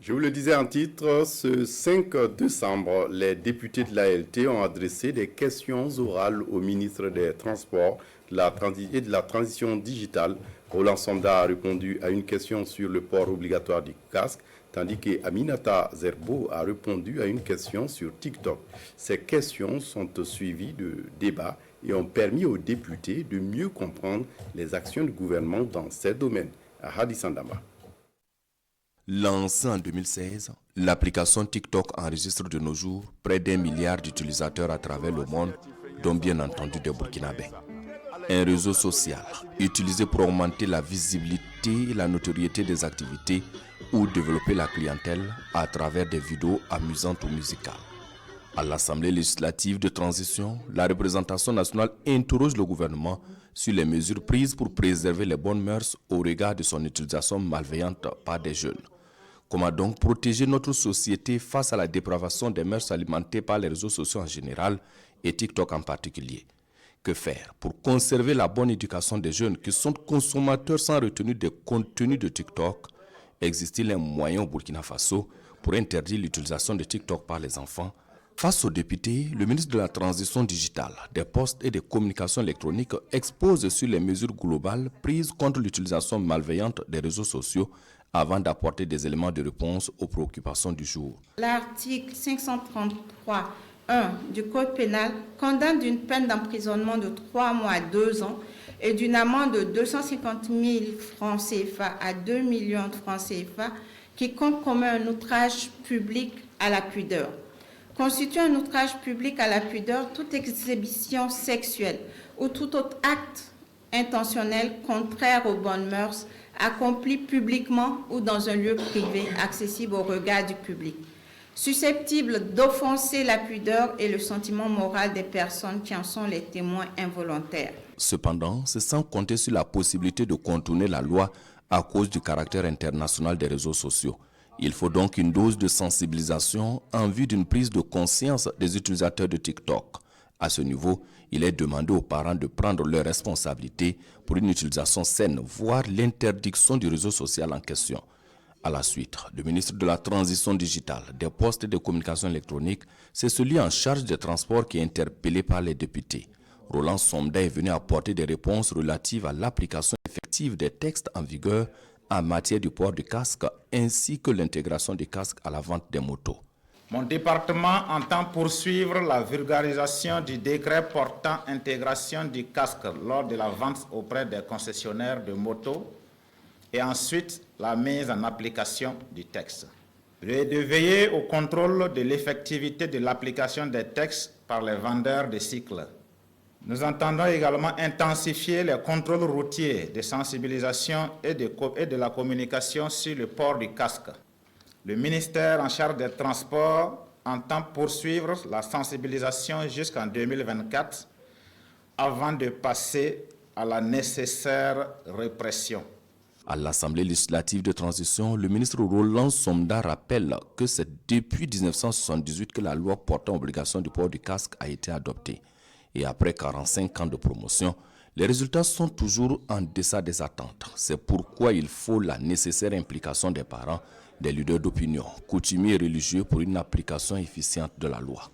Je vous le disais en titre, ce 5 décembre, les députés de l'ALT ont adressé des questions orales au ministre des Transports et de la Transition digitale. Roland Somda a répondu à une question sur le port obligatoire du casque, tandis qu'Aminata Zerbo a répondu à une question sur TikTok. Ces questions sont suivies de débats et ont permis aux députés de mieux comprendre les actions du gouvernement dans ces domaines. Hadi Sandama. Lancée en 2016, l'application TikTok enregistre de nos jours près d'1 milliard d'utilisateurs à travers le monde, dont bien entendu des Burkinabés. Un réseau social utilisé pour augmenter la visibilité et la notoriété des activités ou développer la clientèle à travers des vidéos amusantes ou musicales. À l'Assemblée législative de transition, la représentation nationale interroge le gouvernement sur les mesures prises pour préserver les bonnes mœurs au regard de son utilisation malveillante par des jeunes. Comment donc protéger notre société face à la dépravation des mœurs alimentées par les réseaux sociaux en général et TikTok en particulier? Que faire pour conserver la bonne éducation des jeunes qui sont consommateurs sans retenue des contenus de TikTok? Existe-t-il un moyen au Burkina Faso pour interdire l'utilisation de TikTok par les enfants? Face aux députés, le ministre de la Transition digitale, des Postes et des Communications électroniques expose sur les mesures globales prises contre l'utilisation malveillante des réseaux sociaux avant d'apporter des éléments de réponse aux préoccupations du jour. L'article 533.1 du Code pénal condamne d'une peine d'emprisonnement de 3 mois à 2 ans et d'une amende de 250 000 francs CFA à 2 millions de francs CFA quiconque commet un outrage public à la pudeur. Constitue un outrage public à la pudeur toute exhibition sexuelle ou tout autre acte intentionnel contraire aux bonnes mœurs accompli publiquement ou dans un lieu privé accessible au regard du public, susceptible d'offenser la pudeur et le sentiment moral des personnes qui en sont les témoins involontaires. Cependant, c'est sans compter sur la possibilité de contourner la loi à cause du caractère international des réseaux sociaux. Il faut donc une dose de sensibilisation en vue d'une prise de conscience des utilisateurs de TikTok. À ce niveau, il est demandé aux parents de prendre leurs responsabilités pour une utilisation saine, voire l'interdiction du réseau social en question. À la suite, le ministre de la Transition digitale, des Postes et des Communications électroniques, c'est celui en charge des transports qui est interpellé par les députés. Roland Somda est venu apporter des réponses relatives à l'application effective des textes en vigueur en matière du port du casque ainsi que l'intégration des casques à la vente des motos. Mon département entend poursuivre la vulgarisation du décret portant intégration du casque lors de la vente auprès des concessionnaires de motos et ensuite la mise en application du texte. Et de veiller au contrôle de l'effectivité de l'application des textes par les vendeurs de cycles. Nous entendons également intensifier les contrôles routiers de sensibilisation et de la communication sur le port du casque. Le ministère en charge des Transports entend poursuivre la sensibilisation jusqu'en 2024 avant de passer à la nécessaire répression. À l'Assemblée législative de transition, le ministre Roland Somda rappelle que c'est depuis 1978 que la loi portant obligation du port du casque a été adoptée. Et après 45 ans de promotion, les résultats sont toujours en deçà des attentes. C'est pourquoi il faut la nécessaire implication des parents, des leaders d'opinion, coutumiers et religieux pour une application efficiente de la loi.